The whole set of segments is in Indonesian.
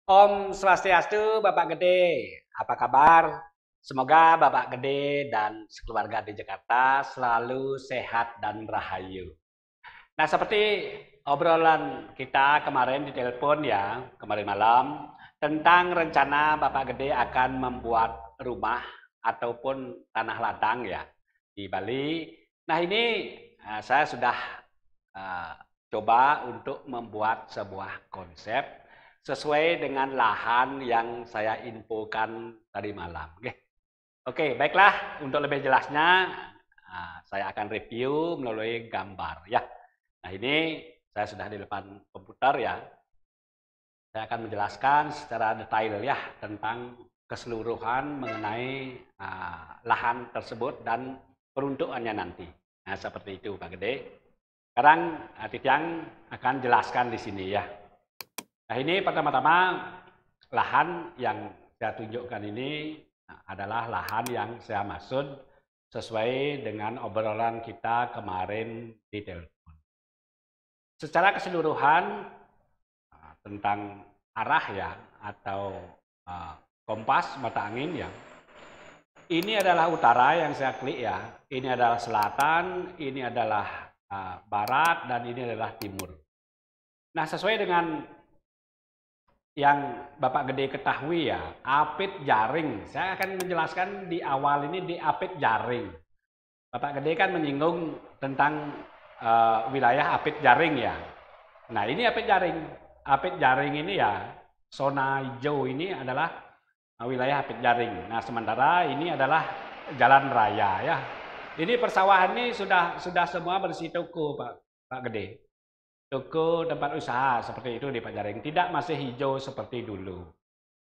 Om Swastiastu, Bapak Gede. Apa kabar? Semoga Bapak Gede dan sekeluarga di Jakarta selalu sehat dan rahayu. Nah, seperti obrolan kita kemarin di telepon ya, kemarin malam, tentang rencana Bapak Gede akan membuat rumah ataupun tanah ladang ya di Bali. Nah, ini saya sudah eh, coba untuk membuat sebuah konsep sesuai dengan lahan yang saya infokan tadi malam. Oke, baiklah. Untuk lebih jelasnya, saya akan review melalui gambar ya. Nah, ini saya sudah di depan komputer ya. Saya akan menjelaskan secara detail ya tentang keseluruhan mengenai lahan tersebut dan peruntukannya nanti. Nah, seperti itu Pak Gede. Sekarang Titiang akan jelaskan di sini ya. Nah, ini pertama-tama lahan yang saya tunjukkan ini adalah lahan yang saya maksud sesuai dengan obrolan kita kemarin di telepon. Secara keseluruhan tentang arah ya atau kompas mata angin ya. Ini adalah utara yang saya klik ya. Ini adalah selatan, ini adalah barat dan ini adalah timur. Nah, sesuai dengan yang Bapak Gede ketahui ya, apit jaring. Saya akan menjelaskan di awal ini di apit jaring. Bapak Gede kan menyinggung tentang wilayah apit jaring ya. Nah, ini apit jaring. Apit jaring ini ya, zona hijau ini adalah wilayah apit jaring. Nah, sementara ini adalah jalan raya ya. Ini persawahan ini sudah semua bersih toko Pak Gede. Toko tempat usaha seperti itu di Pak Jaring, tidak masih hijau seperti dulu.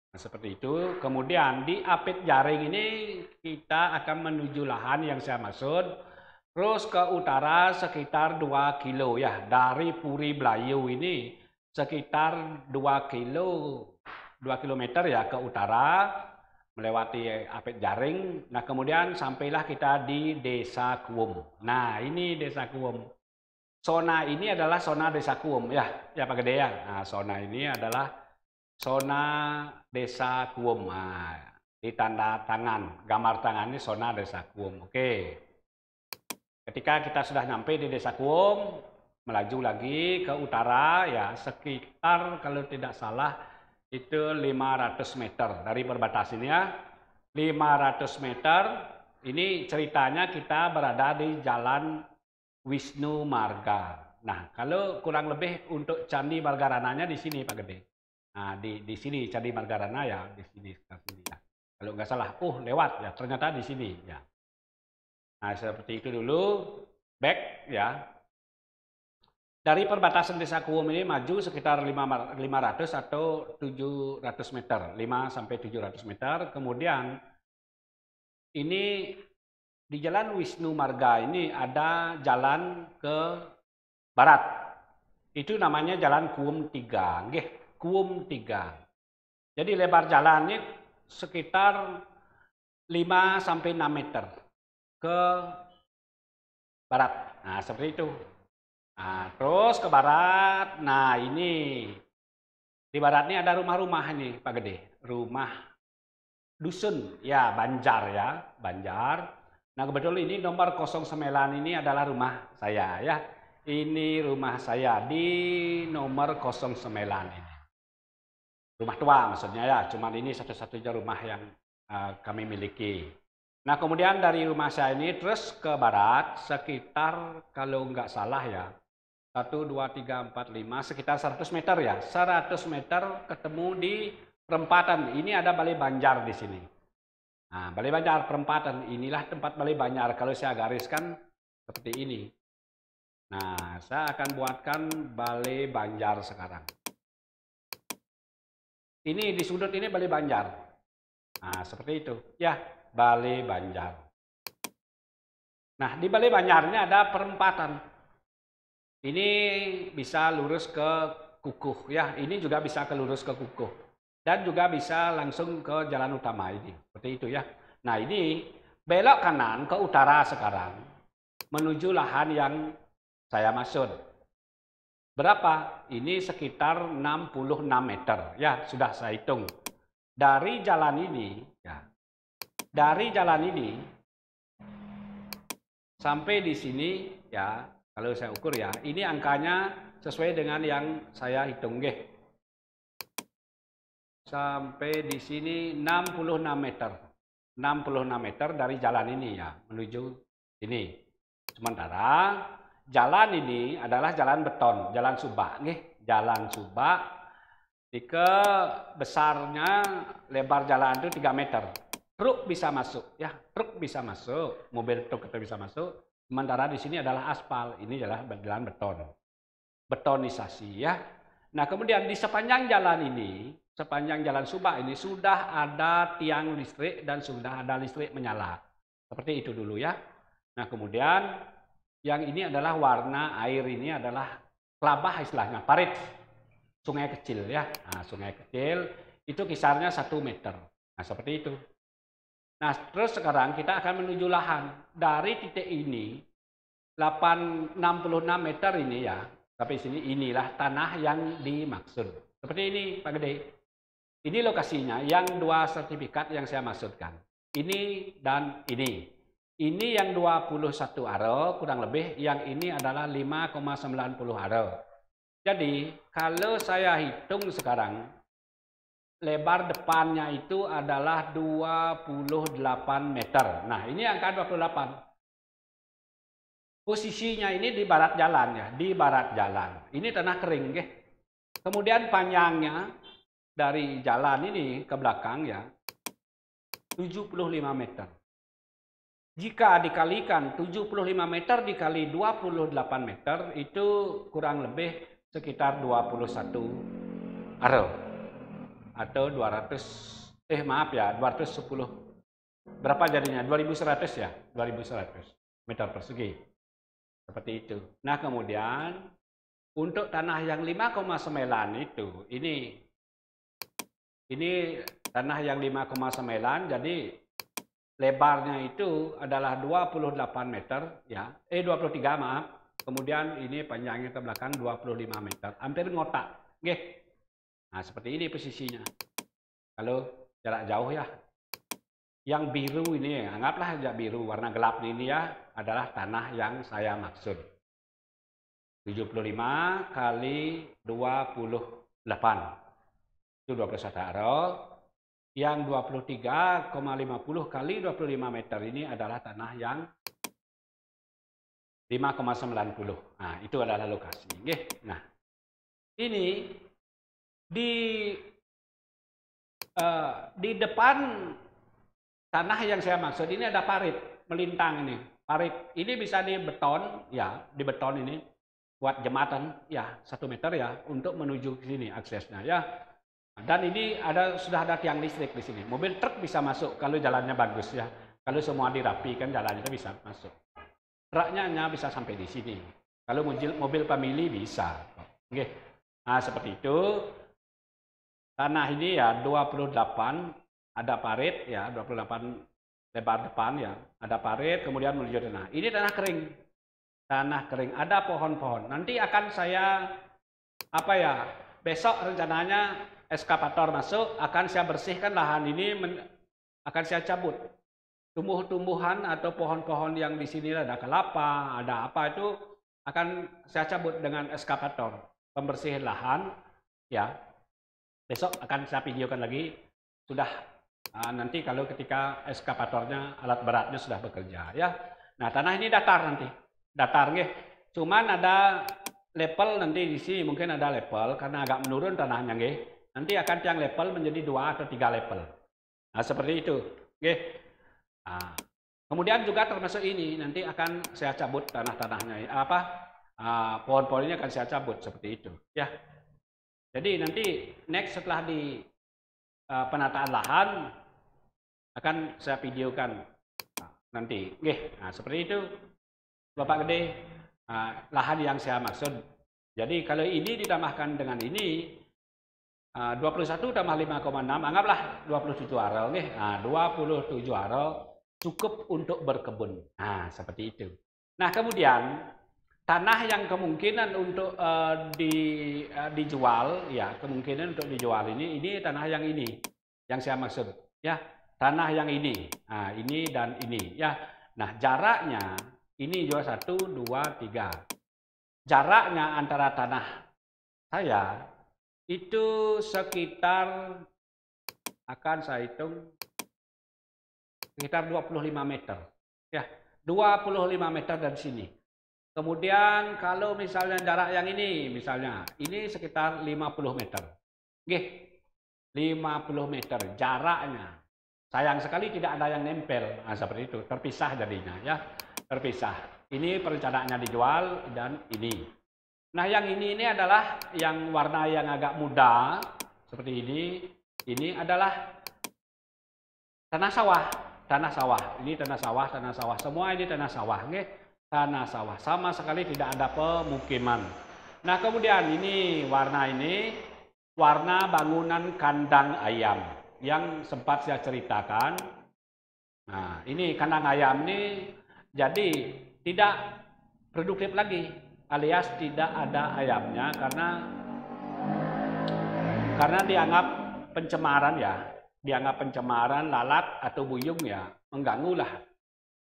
Nah, seperti itu. Kemudian di Apit Jaring ini kita akan menuju lahan yang saya maksud. Terus ke utara sekitar 2 kilo ya. Dari Puri Belayu ini sekitar 2 kilo, 2 kilometer ya ke utara melewati Apit Jaring. Nah, kemudian sampailah kita di Desa Kuwum. Nah, ini Desa Kuwum. Zona ini adalah zona Desa Kuwum ya Pak Gede ya. Nah, zona ini adalah zona Desa Kuwum. Nah, di tanda tangan, gambar tangan ini zona Desa Kuwum. Oke. Ketika kita sudah nyampe di Desa Kuwum, melaju lagi ke utara ya sekitar kalau tidak salah itu 500 meter dari perbatasannya. 500 meter ini ceritanya kita berada di Jalan Wisnu Marga. Nah, kalau kurang lebih untuk Candi Margarananya di sini Pak Gede. Nah, di sini Candi Margarana ya, di sini ya. Kalau nggak salah, lewat ya, ternyata di sini ya. Nah, seperti itu dulu, back ya. Dari perbatasan Desa Kuwum ini maju sekitar 500 atau 700 meter, 5 sampai 700 meter. Kemudian ini di Jalan Wisnu Marga ini ada jalan ke barat. Itu namanya Jalan Kuwum 3. Nggih, Kuwum 3. Jadi lebar jalannya sekitar 5 sampai 6 meter ke barat. Nah, seperti itu. Nah, terus ke barat. Nah, ini di barat ini ada rumah-rumah ini, Pak Gede. Rumah dusun, ya, Banjar ya, Banjar. Nah, kebetulan ini nomor 09 ini adalah rumah saya ya. Ini rumah saya di nomor 09 ini. Rumah tua maksudnya ya, cuman ini satu-satunya rumah yang kami miliki. Nah, kemudian dari rumah saya ini terus ke barat sekitar kalau nggak salah ya, 1, 2, 3, 4, 5 sekitar 100 meter ya. 100 meter ketemu di perempatan. Ini ada Balai Banjar di sini. Nah, Balai Banjar perempatan inilah tempat Balai Banjar. Kalau saya gariskan seperti ini. Nah, saya akan buatkan Balai Banjar sekarang. Ini di sudut ini Balai Banjar. Nah, seperti itu. Ya, Balai Banjar. Nah, di Balai Banjar ini ada perempatan. Ini bisa lurus ke Kukuh ya. Ini juga bisa ke lurus ke Kukuh. Dan juga bisa langsung ke jalan utama ini. Seperti itu ya. Nah, ini belok kanan ke utara sekarang. Menuju lahan yang saya maksud. Berapa? Ini sekitar 66 meter. Ya, sudah saya hitung. Dari jalan ini, ya. Dari jalan ini sampai di sini, ya, kalau saya ukur ya, ini angkanya sesuai dengan yang saya hitung, nggih. Sampai di sini 66 meter. 66 meter dari jalan ini ya, menuju ini. Sementara jalan ini adalah jalan beton, jalan subak, nih, jalan subak. Jika besarnya lebar jalan itu 3 meter. Truk bisa masuk, ya, truk bisa masuk, mobil truk itu bisa masuk. Sementara di sini adalah aspal, ini adalah jalan beton. Betonisasi, ya. Nah, kemudian di sepanjang jalan ini, sepanjang jalan subak ini sudah ada tiang listrik dan sudah ada listrik menyala. Seperti itu dulu ya. Nah, kemudian yang ini adalah warna air ini adalah kelabah istilahnya, parit. Sungai kecil ya. Nah, sungai kecil itu kisarnya 1 meter. Nah, seperti itu. Nah, terus sekarang kita akan menuju lahan. Dari titik ini 66 meter ini ya. Tapi sini inilah tanah yang dimaksud. Seperti ini Pak Gede. Ini lokasinya yang 2 sertifikat yang saya maksudkan. Ini dan ini. Ini yang 21 aro kurang lebih, yang ini adalah 5,90 aro. Jadi kalau saya hitung sekarang, lebar depannya itu adalah 28 meter. Nah, ini angka 28. Posisinya ini di barat jalan ya, di barat jalan. Ini tanah kering, ya. Kemudian panjangnya dari jalan ini ke belakang ya 75 meter. Jika dikalikan 75 meter dikali 28 meter itu kurang lebih sekitar 21 aro. Atau 210. Berapa jadinya? 2100 ya? 2100 meter persegi. Seperti itu. Nah, kemudian untuk tanah yang 5,9 itu, ini tanah yang 5,9, jadi lebarnya itu adalah 28 meter, ya. 23 maaf. Kemudian ini panjangnya ke belakang 25 meter. Hampir ngotak. Oke. Nah, seperti ini posisinya. Kalau jarak jauh ya. Yang biru ini, anggaplah aja biru, warna gelap ini ya, adalah tanah yang saya maksud. 75 kali 28. Itu 21 aro. Yang 23,50 kali 25 meter ini adalah tanah yang 5,90. Nah, itu adalah lokasi. Nah, ini di depan tanah yang saya maksud ini ada parit melintang ini. Parit ini bisa di beton, ya, di beton ini buat jembatan, ya, 1 meter ya, untuk menuju ke sini aksesnya, ya. Dan ini sudah ada tiang listrik di sini. Mobil truk bisa masuk kalau jalannya bagus ya. Kalau semua dirapikan jalannya bisa masuk. Truknya hanya bisa sampai di sini. Kalau mobil family bisa. Oke. Nah, seperti itu. Tanah ini ya 28, ada parit ya, 28 lebar depan ya, ada parit, kemudian menuju tanah. Ini tanah kering. Tanah kering, ada pohon-pohon. Nanti akan saya besok rencananya eskavator masuk, akan saya bersihkan lahan ini, akan saya cabut tumbuh-tumbuhan atau pohon-pohon yang di sini ada kelapa, ada apa itu akan saya cabut dengan eskavator, pembersihan lahan, ya. Besok akan saya videokan lagi, sudah nanti kalau ketika eskavatornya, alat beratnya sudah bekerja, ya. Nah, tanah ini datar nanti, datar nggih. Cuman ada level nanti di sini mungkin ada level karena agak menurun tanahnya nggih. Nanti akan tiang level menjadi 2 atau 3 level. Nah, seperti itu. Oke. Nah, kemudian juga termasuk ini, nanti akan saya cabut tanah-tanahnya. Pohon-pohonnya akan saya cabut seperti itu. Ya. Jadi nanti next setelah di penataan lahan akan saya videokan nanti. Oke. Nah, seperti itu Bapak Gede. Lahan yang saya maksud. Jadi kalau ini ditambahkan dengan ini 21 tambah 5,6, anggaplah 27 aro nih. Nah, 27 aro cukup untuk berkebun. Nah, seperti itu. Nah, kemudian tanah yang kemungkinan untuk dijual, ya kemungkinan untuk dijual ini tanah yang ini, yang saya maksud, ya tanah yang ini, nah ini dan ini, ya. Nah jaraknya ini juga 1, 2, 3. Jaraknya antara tanah saya itu sekitar, akan saya hitung sekitar 25 meter, ya 25 meter dari sini. Kemudian kalau misalnya jarak yang ini, misalnya ini sekitar 50 meter. Oke, 50 meter jaraknya. Sayang sekali tidak ada yang nempel. Nah, seperti itu, terpisah jadinya ya. Terpisah. Ini perencanaannya dijual dan ini. Nah, yang ini adalah yang warna yang agak muda seperti ini. Ini adalah tanah sawah. Tanah sawah. Ini tanah sawah, tanah sawah. Semua ini tanah sawah, oke? Tanah sawah, sama sekali tidak ada pemukiman. Nah kemudian ini warna bangunan kandang ayam yang sempat saya ceritakan. Nah ini kandang ayam ini jadi tidak produktif lagi, alias tidak ada ayamnya karena dianggap pencemaran ya, dianggap pencemaran lalat atau buyung ya, mengganggu lah.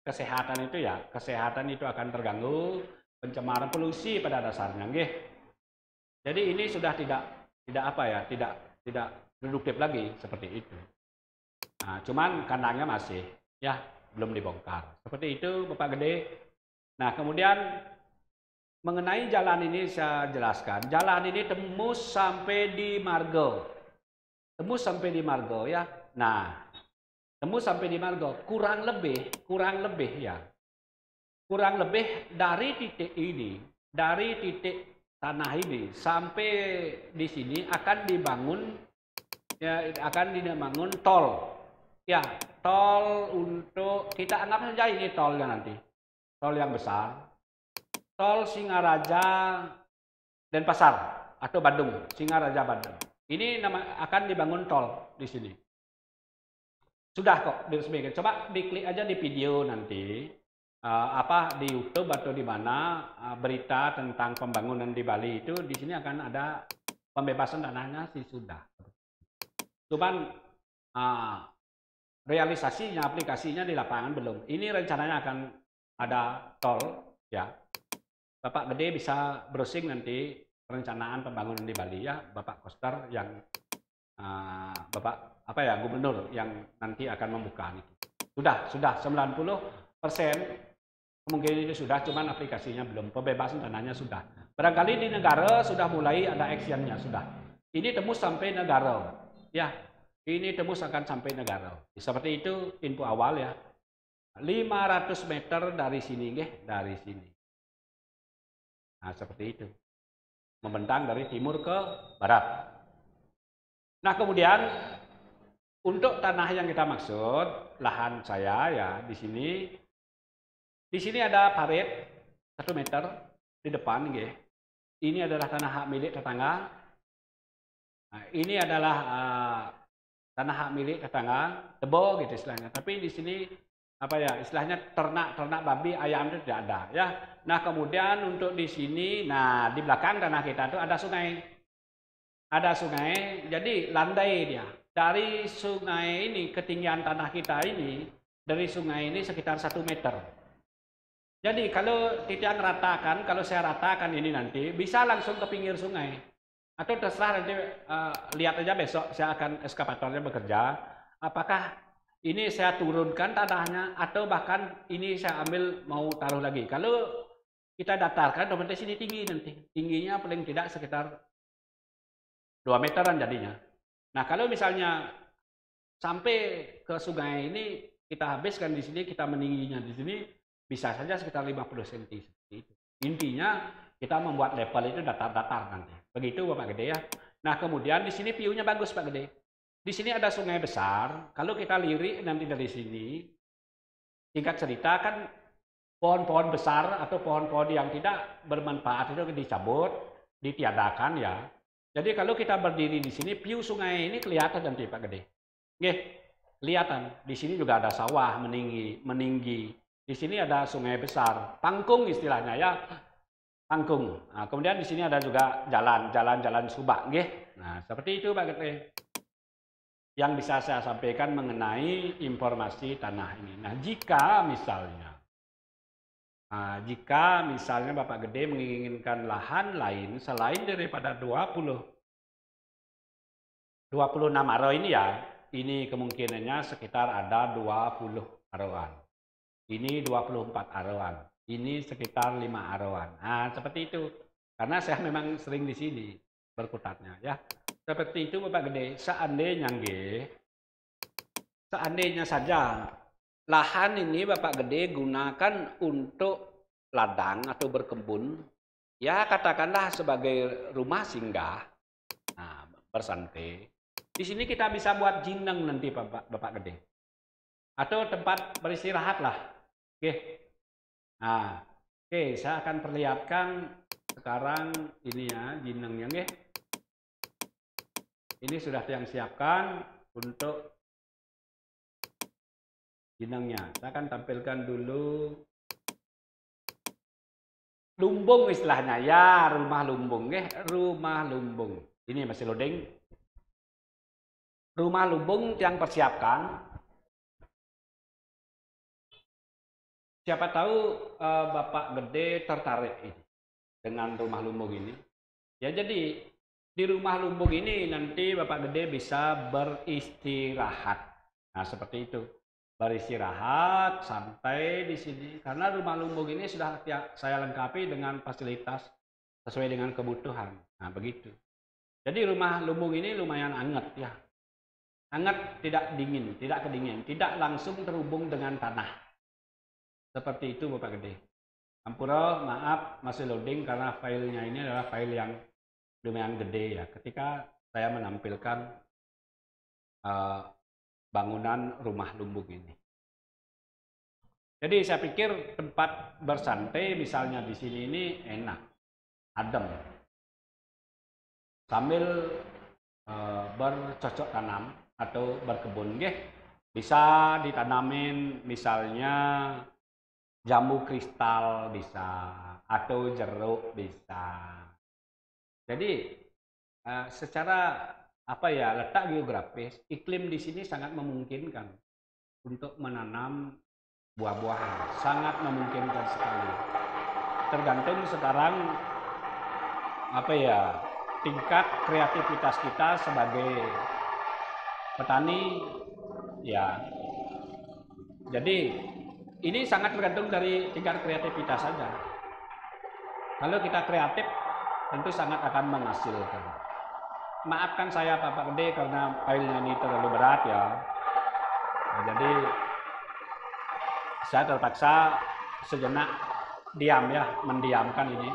Kesehatan itu ya, kesehatan itu akan terganggu, pencemaran polusi pada dasarnya, nggih. Jadi ini sudah tidak produktif lagi seperti itu. Nah, cuman kandangnya masih ya belum dibongkar. Seperti itu Bapak Gede. Nah, kemudian mengenai jalan ini saya jelaskan. Jalan ini tembus sampai di Margo. Tembus sampai di Margo ya. Nah, tembus sampai di Margo, kurang lebih ya. Kurang lebih dari titik ini, dari titik tanah ini sampai di sini akan dibangun tol. Ya, tol untuk kita anggap saja ini tolnya nanti. Tol yang besar. Tol Singaraja Denpasar atau Bandung, Singaraja Bandung. Ini akan dibangun tol di sini. Sudah kok diresmikan. Coba diklik aja di video nanti di YouTube atau di mana berita tentang pembangunan di Bali itu di sini akan ada pembebasan tanahnya sih sudah. Cuman realisasinya, aplikasinya di lapangan belum. Ini rencananya akan ada tol ya. Bapak Gede bisa browsing nanti perencanaan pembangunan di Bali ya, Bapak Koster yang Bapak gubernur yang nanti akan membuka itu. Sudah 90% kemungkinan itu sudah, cuman aplikasinya belum. Pembebasan tanahnya sudah. Barangkali di negara sudah mulai ada actionnya sudah. Ini tembus sampai negara. Ya, ini tembus akan sampai negara. Seperti itu info awal ya. 500 meter dari sini, dari sini. Nah, seperti itu. Membentang dari timur ke barat. Nah, kemudian untuk tanah yang kita maksud, lahan saya ya di sini. Di sini ada parit 1 meter di depan, nggih. Ini adalah tanah hak milik tetangga. Nah, ini adalah tanah hak milik tetangga, tebo gitu istilahnya. Tapi di sini istilahnya ternak babi, ayam itu tidak ada ya. Nah, kemudian untuk di sini, nah di belakang tanah kita itu ada sungai. Ada sungai, jadi landai dia. Dari sungai ini, ketinggian tanah kita ini, dari sungai ini sekitar 1 meter. Jadi kalau tidak ratakan, kalau saya ratakan ini nanti, bisa langsung ke pinggir sungai. Atau terserah nanti, lihat aja besok, saya akan eskavatornya bekerja. Apakah ini saya turunkan tanahnya, atau bahkan ini saya ambil mau taruh lagi. Kalau kita datarkan, otomatis ini tinggi nanti. Tingginya paling tidak sekitar 2 meteran jadinya. Nah, kalau misalnya sampai ke sungai ini kita habiskan di sini, kita meningginya di sini bisa saja sekitar 50 cm. Intinya kita membuat level itu datar-datar nanti. Begitu Bapak Gede ya. Nah, kemudian di sini view-nya bagus Pak Gede. Di sini ada sungai besar. Kalau kita lirik nanti dari sini, singkat cerita kan pohon-pohon besar atau pohon-pohon yang tidak bermanfaat itu dicabut, ditiadakan ya. Jadi kalau kita berdiri di sini, view sungai ini kelihatan nanti Pak Gede. Nggih, kelihatan. Di sini juga ada sawah meninggi. Di sini ada sungai besar, pangkung istilahnya ya. kangkung. Nah, kemudian di sini ada juga jalan Subak, nggih. Nah, seperti itu Pak Gede. Yang bisa saya sampaikan mengenai informasi tanah ini. Nah, jika misalnya Bapak Gede menginginkan lahan lain selain daripada 26 aro ini ya, ini kemungkinannya sekitar ada 20 aroan. Ini 24 aroan. Ini sekitar 5 aroan. Nah, seperti itu. Karena saya memang sering di sini berkutatnya ya. Seperti itu Bapak Gede. Seandainya saja lahan ini Bapak Gede gunakan untuk ladang atau berkebun, ya katakanlah sebagai rumah singgah, nah, bersantai. Di sini kita bisa buat jineng nanti Bapak Gede. Atau tempat beristirahat lah. Oke. Nah, oke, saya akan perlihatkan sekarang ini ya, jinengnya nggih. Ini sudah yang siapkan untuk jinengnya. Saya akan tampilkan dulu lumbung istilahnya ya, rumah lumbung nggih, rumah lumbung. Ini masih loading. Rumah lumbung yang persiapkan. Siapa tahu Bapak Gede tertarik ini dengan rumah lumbung ini. Ya jadi di rumah lumbung ini nanti Bapak Gede bisa beristirahat. Nah, seperti itu. Beristirahat, santai di sini. Karena rumah lumbung ini sudah saya lengkapi dengan fasilitas sesuai dengan kebutuhan. Nah, begitu. Jadi rumah lumbung ini lumayan hangat ya. Hangat, tidak dingin, tidak kedingin, tidak langsung terhubung dengan tanah. Seperti itu Bapak Gede. Ampura, maaf masih loading karena filenya ini adalah file yang lumayan gede ya. Ketika saya menampilkan bangunan rumah lumbung ini. Jadi saya pikir tempat bersantai misalnya di sini ini enak, adem. Sambil bercocok tanam atau berkebun, bisa ditanamin misalnya jambu kristal bisa atau jeruk bisa. Jadi secara letak geografis, iklim di sini sangat memungkinkan untuk menanam buah-buahan, sangat memungkinkan sekali. Tergantung sekarang tingkat kreativitas kita sebagai petani ya. Jadi ini sangat tergantung dari tingkat kreativitas saja. Kalau kita kreatif tentu sangat akan menghasilkan. Maafkan saya Bapak Gede karena filenya ini terlalu berat ya. Nah, jadi saya terpaksa sejenak diam ya, mendiamkan ini.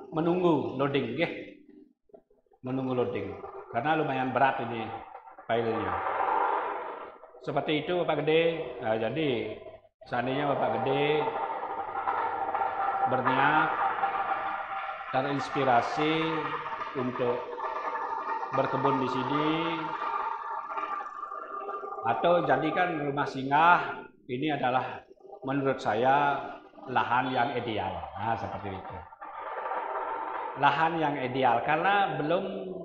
Menunggu loading, menunggu loading karena lumayan berat ini filenya. Seperti itu Bapak Gede. Nah, jadi seandainya Bapak Gede berniat terinspirasi untuk berkebun di sini atau jadikan rumah singgah, ini adalah menurut saya lahan yang ideal. Nah, seperti itu. Lahan yang ideal karena belum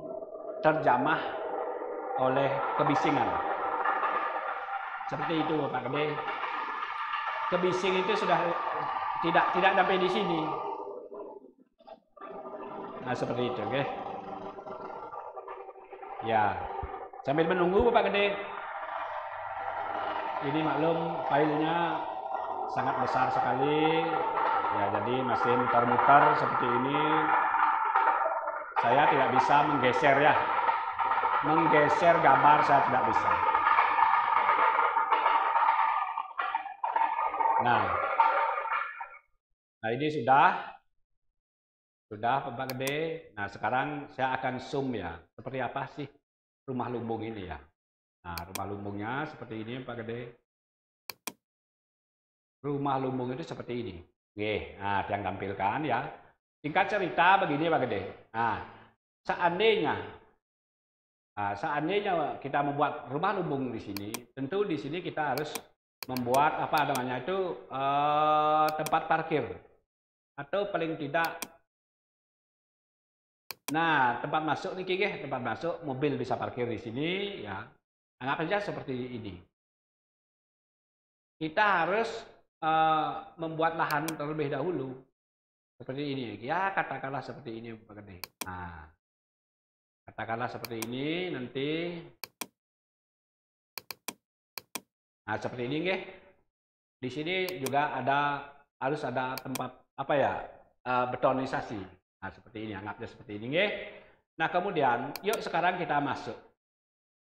terjamah oleh kebisingan. Seperti itu Bapak Gede. Kebising itu sudah tidak sampai di sini. Nah, seperti itu, Ya. Sambil menunggu Bapak Gede. Ini maklum filenya sangat besar sekali. Ya, jadi mesin termuter seperti ini. Saya tidak bisa menggeser ya. Menggeser gambar saya tidak bisa. Nah ini sudah Bapak Gede. Nah, sekarang saya akan zoom ya. Seperti apa sih rumah lumbung ini ya. Nah, rumah lumbungnya seperti ini Pak Gede. Rumah lumbung itu seperti ini. Nah, yang tampilkan ya. Singkat cerita begini Pak Gede. Nah, seandainya kita membuat rumah lumbung di sini, tentu di sini kita harus membuat tempat parkir. atau paling tidak, nah tempat masuk nih, tempat masuk mobil bisa parkir di sini ya. Anggap saja seperti ini. Kita harus membuat lahan terlebih dahulu seperti ini ya, katakanlah seperti ini Pak Gede. Nah, katakanlah seperti ini nanti. Nah, seperti ini nggih. Di sini juga harus ada tempat apa ya? Betonisasi. Nah, seperti ini, anggapnya seperti ini nggih. Nah, kemudian yuk sekarang kita masuk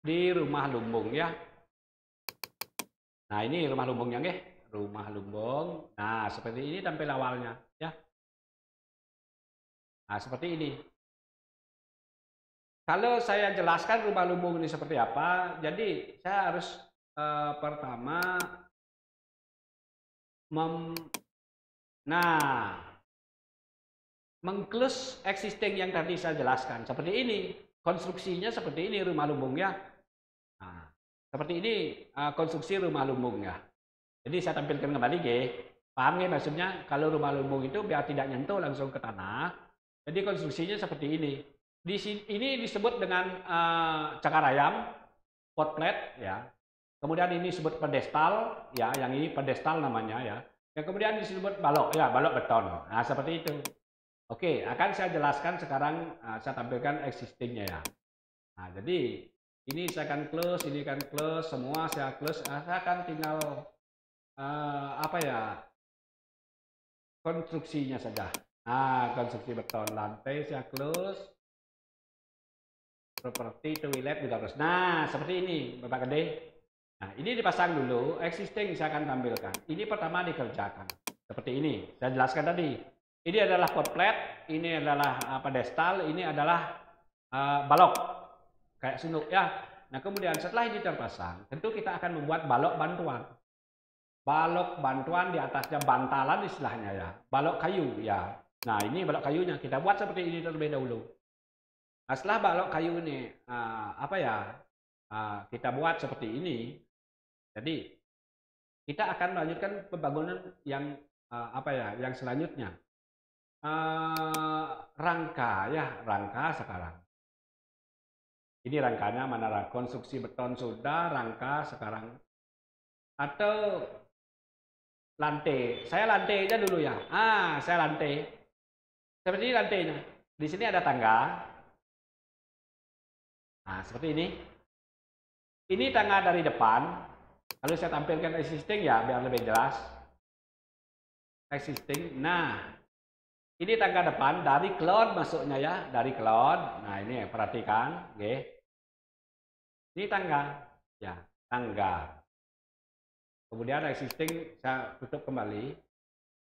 di rumah lumbung ya. Nah, ini rumah lumbungnya nggih. Rumah lumbung. Nah, seperti ini tampil awalnya ya. Nah, seperti ini. Kalau saya jelaskan rumah lumbung ini seperti apa, jadi saya harus pertama mengklus existing yang tadi saya jelaskan. Seperti ini, konstruksinya seperti ini rumah lumbungnya. Nah, seperti ini konstruksi rumah lumbungnya. Jadi saya tampilkan kembali, paham ya maksudnya? Kalau rumah lumbung itu biar tidak nyentuh langsung ke tanah, jadi konstruksinya seperti ini. Ini disebut dengan cakar ayam, pot plate ya. Kemudian ini disebut pedestal ya, yang ini pedestal namanya ya. Yang kemudian disebut balok ya, balok beton. Nah, seperti itu. Oke, akan saya jelaskan sekarang, saya tampilkan existingnya ya. Nah, jadi ini saya akan close, ini akan close, semua saya close. Saya akan tinggal apa ya, konstruksinya saja. Nah, konstruksi beton lantai saya close. Properti toilet juga terus. Nah, seperti ini Bapak Gede. Nah, ini dipasang dulu, existing saya akan tampilkan. Ini pertama dikerjakan. Seperti ini, saya jelaskan tadi. Ini adalah pot plate, ini adalah pedestal, ini adalah balok. Kayak sunduk ya. Nah, kemudian setelah ini terpasang, tentu kita akan membuat balok bantuan. Balok bantuan di atasnya bantalan istilahnya ya. Balok kayu ya. Nah, ini balok kayunya. Kita buat seperti ini terlebih dahulu. Nah, setelah balok kayu ini kita buat seperti ini, jadi kita akan melanjutkan pembangunan yang yang selanjutnya. Rangka ya, rangka sekarang. Ini rangkanya mana? Konstruksi beton sudah, rangka sekarang. Atau lantai. Saya lantai aja dulu ya. Saya lantai. Seperti ini lantainya. Di sini ada tangga. Nah, seperti ini. Ini tangga dari depan. Lalu saya tampilkan existing ya, biar lebih jelas. Existing. Nah, ini tangga depan dari cloud masuknya ya, dari cloud. Nah, ini perhatikan, oke. Ini tangga, ya, tangga. Kemudian existing saya tutup kembali.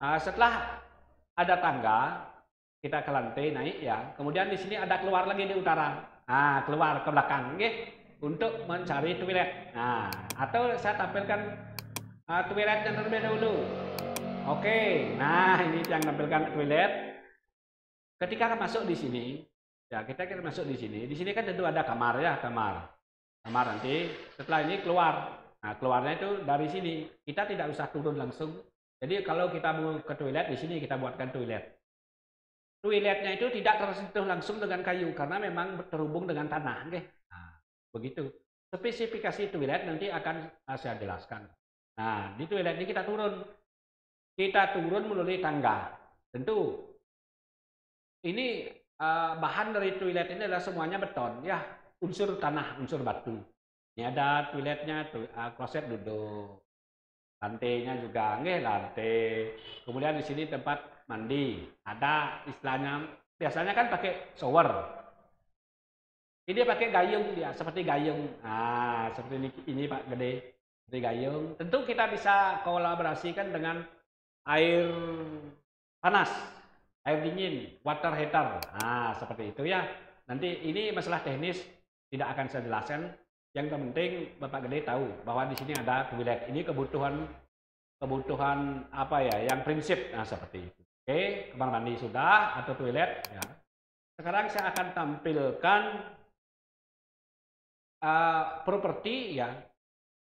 Nah, setelah ada tangga, kita ke lantai naik ya. Kemudian di sini ada keluar lagi di utara. Nah, keluar ke belakang, oke. Untuk mencari toilet. Nah, atau saya tampilkan toiletnya terlebih dahulu. Oke, nah ini yang tampilkan toilet. Ketika masuk di sini, ya kita masuk di sini. Di sini kan tentu ada kamar ya, kamar nanti. Setelah ini keluar. Nah, keluarnya itu dari sini. Kita tidak usah turun langsung. Jadi kalau kita mau ke toilet di sini kita buatkan toilet. Toiletnya itu tidak tersentuh langsung dengan kayu karena memang terhubung dengan tanah, oke. Begitu. Spesifikasi toilet nanti akan saya jelaskan. Nah, di toilet ini kita turun. Kita turun melalui tangga. Tentu, ini bahan dari toilet ini adalah semuanya beton. Ya, unsur tanah, unsur batu. Ini ada toiletnya, kloset duduk. Lantainya juga, lantai. Kemudian di sini tempat mandi. Ada istilahnya, biasanya kan pakai shower. Ini pakai gayung dia, seperti gayung. Nah, seperti ini Pak Gede, seperti gayung. Tentu kita bisa kolaborasikan dengan air panas, air dingin, water heater. Nah, seperti itu ya. Nanti ini masalah teknis tidak akan saya jelaskan. Yang penting Bapak Gede tahu bahwa di sini ada toilet. Ini kebutuhan apa ya? Yang prinsip. Nah, seperti itu. Oke, kamar mandi sudah atau toilet ya. Sekarang saya akan tampilkan properti ya,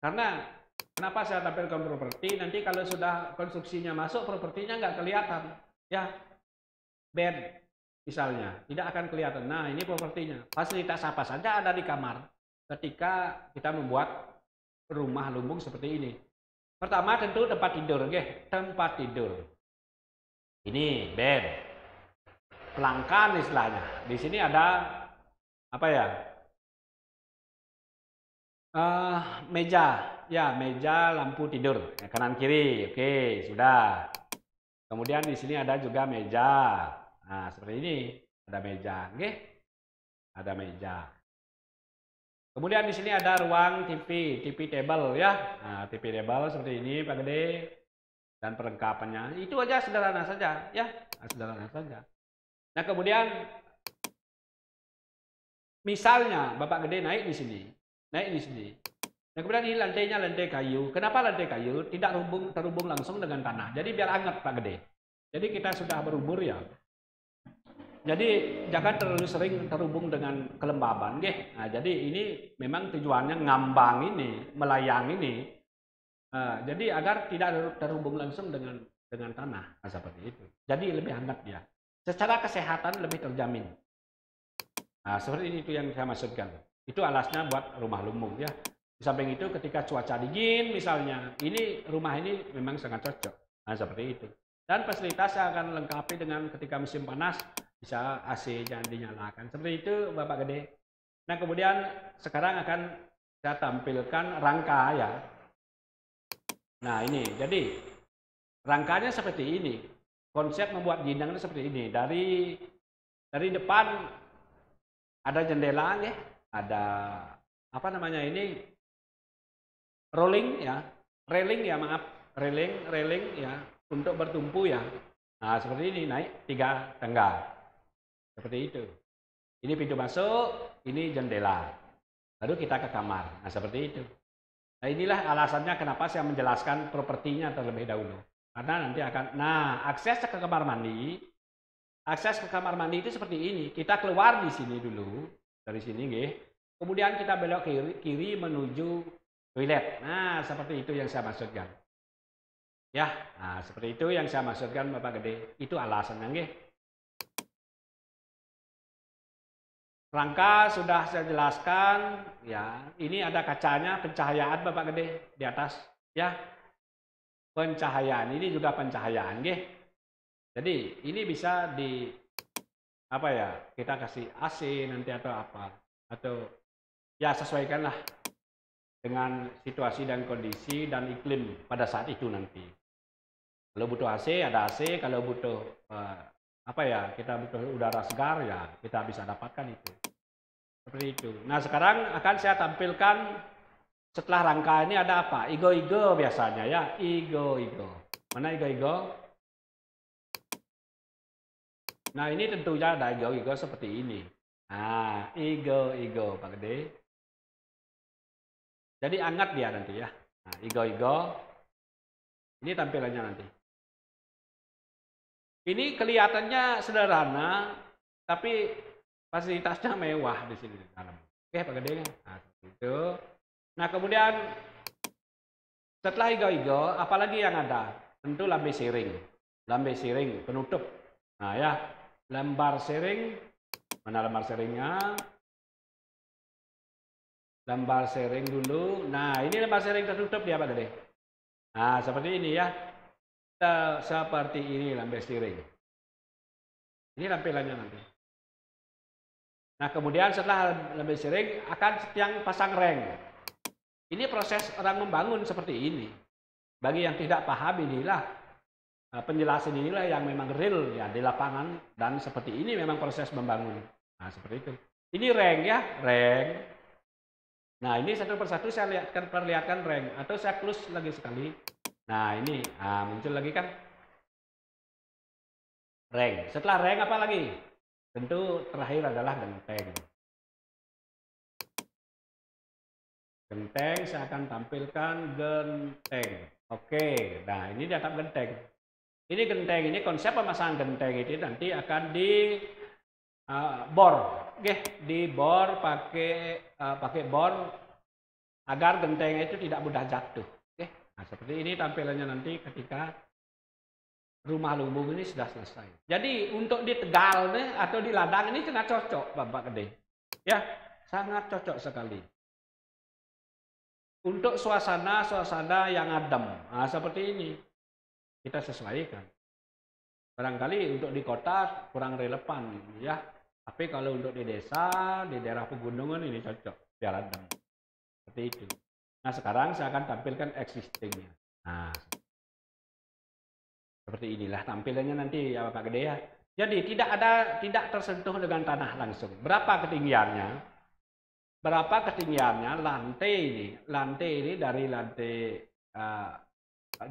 karena kenapa saya tampilkan properti, nanti kalau sudah konstruksinya masuk propertinya nggak kelihatan. Ya, bed misalnya, tidak akan kelihatan. Nah, ini propertinya. Fasilitas apa saja ada di kamar ketika kita membuat rumah lumbung seperti ini. Pertama tentu tempat tidur, oke? Tempat tidur. Ini bed, pelangkan istilahnya. Di sini ada apa ya? Meja, ya meja lampu tidur kanan kiri, oke sudah. Kemudian di sini ada juga meja, nah seperti ini ada meja, oke, ada meja. Kemudian di sini ada ruang TV table ya, nah, TV table seperti ini Pak Gede dan perlengkapannya. Itu aja sederhana saja ya, sederhana saja. Nah kemudian misalnya Bapak Gede naik di sini. Nah, kemudian ini lantainya lantai kayu. Kenapa lantai kayu? Tidak terhubung langsung dengan tanah. Jadi biar hangat Pak Gede. Jadi kita sudah berumur ya. Jadi jangan terlalu sering terhubung dengan kelembaban, nggih. Nah, jadi ini memang tujuannya ngambang ini, melayang ini. Jadi agar tidak terhubung langsung dengan tanah, nah, seperti itu. Jadi lebih hangat dia. Secara kesehatan lebih terjamin. Nah, seperti ini itu yang saya maksudkan. Itu alasnya buat rumah lumbung ya. Di samping itu ketika cuaca dingin misalnya, ini rumah ini memang sangat cocok. Nah, seperti itu. Dan fasilitas akan lengkapi dengan ketika musim panas bisa AC-nya dinyalakan. Seperti itu Bapak Gede. Nah, kemudian sekarang akan saya tampilkan rangka ya. Nah, ini. Jadi rangkanya seperti ini. Konsep membuat jinang itu seperti ini. Dari depan ada jendela ya, ada apa namanya ini rolling ya, railing ya maaf, railing ya untuk bertumpu ya. Nah seperti ini naik 3 tangga, seperti itu. Ini pintu masuk, ini jendela. Lalu kita ke kamar. Nah seperti itu. Nah inilah alasannya kenapa saya menjelaskan propertinya terlebih dahulu. Karena nanti akan, nah akses ke kamar mandi. Akses ke kamar mandi itu seperti ini. Kita keluar di sini dulu, dari sini, nggih. Kemudian kita belok kiri menuju toilet. Nah, seperti itu yang saya maksudkan. Ya, nah seperti itu yang saya maksudkan Bapak Gede. Itu alasannya, nggih. Rangka sudah saya jelaskan, ya. Ini ada kacanya, pencahayaan Bapak Gede di atas, ya. Pencahayaan ini juga pencahayaan, nggih. Jadi ini bisa di apa ya, kita kasih AC nanti atau apa, atau ya sesuaikanlah dengan situasi dan kondisi dan iklim pada saat itu nanti. Kalau butuh AC ada AC, kalau butuh apa ya, kita butuh udara segar ya kita bisa dapatkan itu. Seperti itu. Nah sekarang akan saya tampilkan setelah rangka ini ada apa? Igo-igo biasanya ya, igo-igo. Mana igo-igo? Nah ini tentunya ada igo-igo seperti ini. Nah igo-igo Pak Gede. Jadi hangat dia nanti ya. Nah igo-igo. Ini tampilannya nanti. Ini kelihatannya sederhana, tapi fasilitasnya mewah di sini di dalam. Oke Pak Gede. Nah seperti itu. Nah kemudian setelah igo-igo, apalagi yang ada? Tentu lambe siring. Lambe siring penutup. Nah ya, lembar siring. Mana lembar siringnya? Lembar siring dulu. Nah ini lembar siring tertutup dia Pak Gede. Nah seperti ini ya. Seperti ini lambe siring. Ini tampilannya nanti. Nah kemudian setelah lambe siring akan yang pasang reng. Ini proses orang membangun seperti ini. Bagi yang tidak paham inilah penjelasan inilah yang memang real ya di lapangan dan seperti ini memang proses membangun. Nah seperti itu. Ini reng ya, reng. Nah ini satu persatu saya perlihatkan reng atau saya close lagi sekali. Nah ini muncul lagi kan reng. Setelah reng apa lagi? Tentu terakhir adalah genteng. Genteng saya akan tampilkan genteng. Oke, nah ini di atap genteng. Ini genteng, ini konsep pemasangan genteng ini nanti akan di bor, di bor pakai bor agar genteng itu tidak mudah jatuh. Nah seperti ini tampilannya nanti ketika rumah lumbung ini sudah selesai. Jadi untuk di Tegal nih atau di ladang ini sangat cocok Bapak Gede. Ya, sangat cocok sekali. Untuk suasana yang adem. Nah, seperti ini kita sesuaikan. Barangkali untuk di kota kurang relevan ya. Tapi kalau untuk di desa, di daerah pegunungan ini cocok biar adem. Seperti itu. Nah, sekarang saya akan tampilkan existingnya. Nah, seperti inilah tampilannya nanti ya Bapak Gede ya. Jadi tidak tersentuh dengan tanah langsung. Berapa ketinggiannya? Lantai ini dari lantai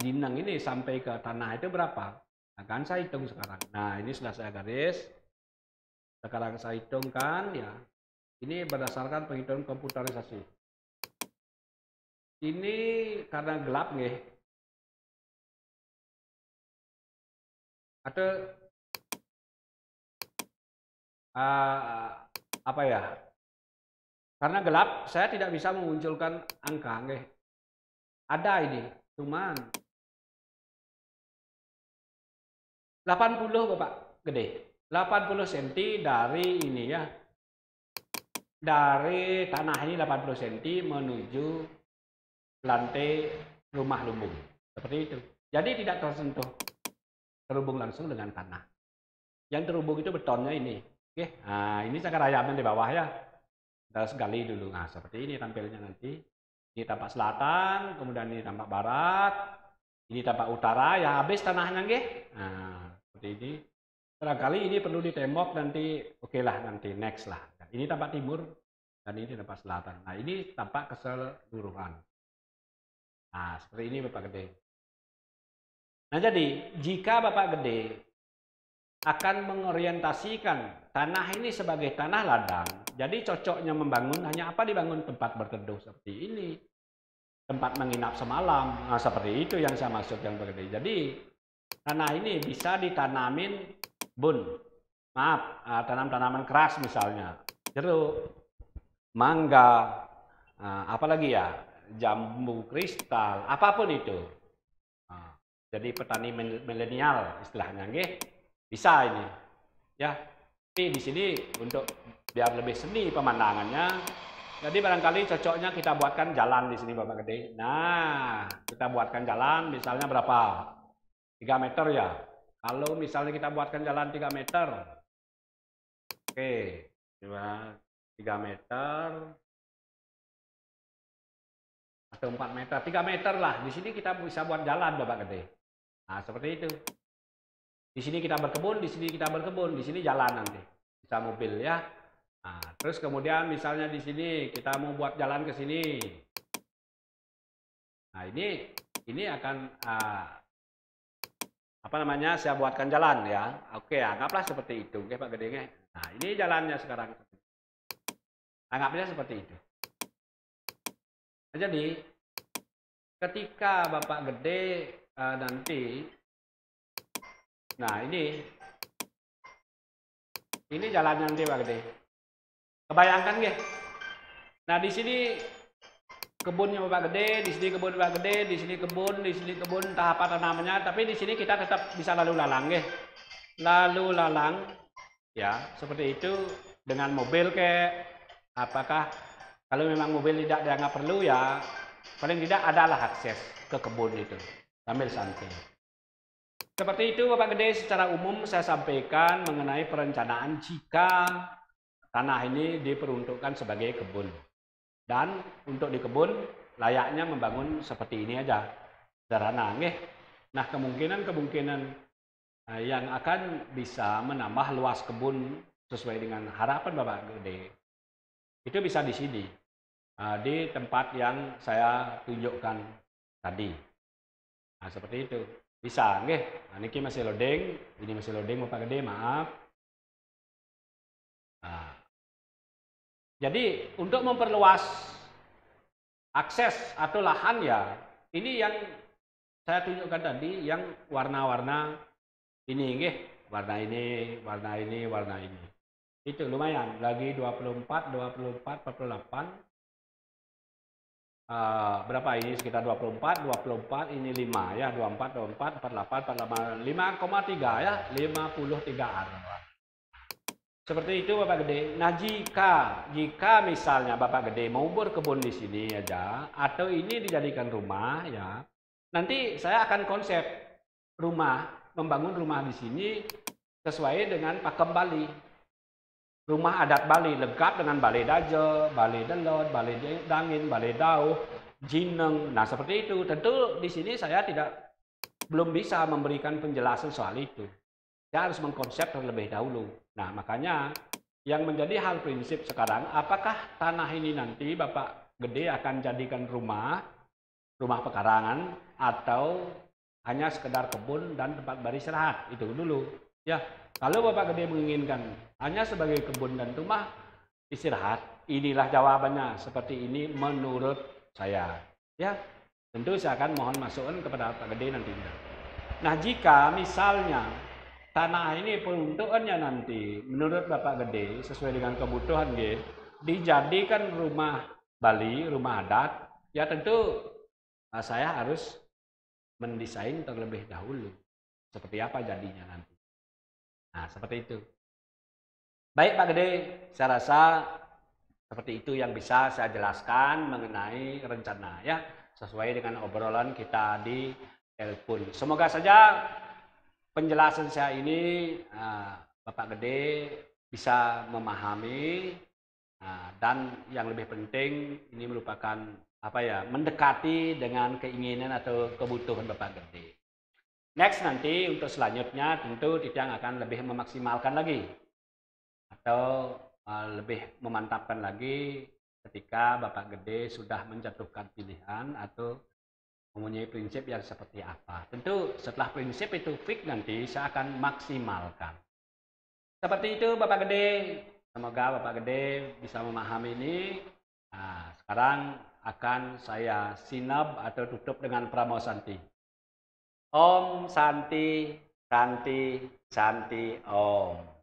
jinang ini sampai ke tanah itu berapa? Akan saya hitung sekarang. Nah, ini sudah saya garis. Sekarang saya hitungkan ya. Ini berdasarkan penghitungan komputerisasi. Ini karena gelap nih. Atau apa ya? Karena gelap, saya tidak bisa memunculkan angka nih. Ada ini, cuman 80 Bapak Gede. 80 cm dari ini ya. Dari tanah ini 80 cm menuju lantai rumah lumbung. Seperti itu. Jadi tidak terhubung langsung dengan tanah. Yang terhubung itu betonnya ini. Oke. Nah, ini cakar ayamnya di bawah ya. Kita harus gali dulu. Nah, seperti ini tampilnya nanti. Ini tampak selatan, kemudian ini tampak barat, ini tampak utara, ya habis tanahnya nggih. Nah, seperti ini. Barangkali ini perlu ditembok nanti, oke lah nanti next lah. Ini tampak timur dan ini tampak selatan. Nah, ini tampak keseluruhan. Nah, seperti ini Bapak Gede. Nah, jadi jika Bapak Gede akan mengorientasikan tanah ini sebagai tanah ladang, jadi cocoknya membangun hanya apa dibangun tempat berteduh seperti ini. Tempat menginap semalam, nah, seperti itu yang saya maksud yang Bapak Gede. Jadi tanah ini bisa ditanamin tanam-tanaman keras misalnya, jeruk, mangga, apalagi ya, jambu kristal, apapun itu. Jadi petani milenial istilahnya, bisa ini, ya. Tapi di sini untuk biar lebih seni pemandangannya, jadi barangkali cocoknya kita buatkan jalan di sini Bapak Gede. Nah, kita buatkan jalan misalnya berapa? 3 meter ya. Kalau misalnya kita buatkan jalan 3 meter. Oke, 3 meter atau 4 meter, 3 meter lah. Di sini kita bisa buat jalan Bapak Gede. Nah, seperti itu. Di sini kita berkebun, di sini kita berkebun, di sini jalan nanti. Bisa mobil ya. Nah, terus kemudian misalnya di sini kita mau buat jalan ke sini. Nah, ini akan apa namanya, saya buatkan jalan ya. Oke, anggaplah seperti itu. Oke Pak Gede. Nah, ini jalannya sekarang. Anggapnya seperti itu. Nah, jadi ketika Bapak Gede nanti, nah ini jalannya nanti Pak Gede. Kebayangkan nggih? Nah, di sini kebunnya Bapak Gede, di sini kebun Bapak Gede, di sini kebun, entah apa namanya, tapi di sini kita tetap bisa lalu lalang nggih. Lalu lalang ya, seperti itu dengan mobil apakah kalau memang mobil tidak dianggap perlu ya paling tidak adalah akses ke kebun itu sambil santai. Seperti itu Bapak Gede, secara umum saya sampaikan mengenai perencanaan jika tanah ini diperuntukkan sebagai kebun. Dan untuk di kebun layaknya membangun seperti ini aja, sederhana, nggih. Nah, kemungkinan yang akan bisa menambah luas kebun sesuai dengan harapan Bapak Gede, itu bisa di sini, di tempat yang saya tunjukkan tadi. Nah, seperti itu bisa, nggih. Nah, ini masih loading, Bapak Gede, maaf. Nah, jadi untuk memperluas akses atau lahan ya, ini yang saya tunjukkan tadi yang warna-warna ini nggih, warna ini. Itu lumayan, lagi 24, 48. berapa ini sekitar 24 ini 5 ya, 24 48 48 5,3 ya, 53 arah. Seperti itu Bapak Gede. Nah, jika misalnya Bapak Gede mau berkebun di sini aja atau ini dijadikan rumah ya, nanti saya akan konsep rumah, membangun rumah di sini sesuai dengan pakem Bali. Rumah adat Bali lengkap dengan balai daje, balai delot, balai dangin, balai dauh, jineng. Nah, seperti itu. Tentu di sini saya belum bisa memberikan penjelasan soal itu. Saya harus mengkonsep terlebih dahulu. Nah, makanya yang menjadi hal prinsip sekarang, apakah tanah ini nanti Bapak Gede akan jadikan rumah pekarangan, atau hanya sekedar kebun dan tempat beristirahat? Itu dulu. Ya, kalau Bapak Gede menginginkan hanya sebagai kebun dan rumah istirahat, inilah jawabannya. Seperti ini menurut saya. Ya, tentu saya akan mohon masukan kepada Bapak Gede nantinya. Nah, jika misalnya tanah ini peruntukannya nanti menurut Bapak Gede sesuai dengan kebutuhan dijadikan rumah Bali, rumah adat, ya tentu saya harus mendesain terlebih dahulu seperti apa jadinya nanti. Nah, seperti itu. Baik Pak Gede, saya rasa seperti itu yang bisa saya jelaskan mengenai rencana ya, sesuai dengan obrolan kita di telepon. Semoga saja penjelasan saya ini Bapak Gede bisa memahami, dan yang lebih penting ini merupakan mendekati dengan keinginan atau kebutuhan Bapak Gede. Next nanti untuk selanjutnya tentu Titiang akan lebih memaksimalkan lagi atau lebih memantapkan lagi ketika Bapak Gede sudah menjatuhkan pilihan atau mempunyai prinsip yang seperti apa. Tentu setelah prinsip itu fix nanti saya akan maksimalkan. Seperti itu Bapak Gede. Semoga Bapak Gede bisa memahami ini. Nah, sekarang akan saya sinab atau tutup dengan Pramo Santi. Om Santi, Santi, Santi, Om.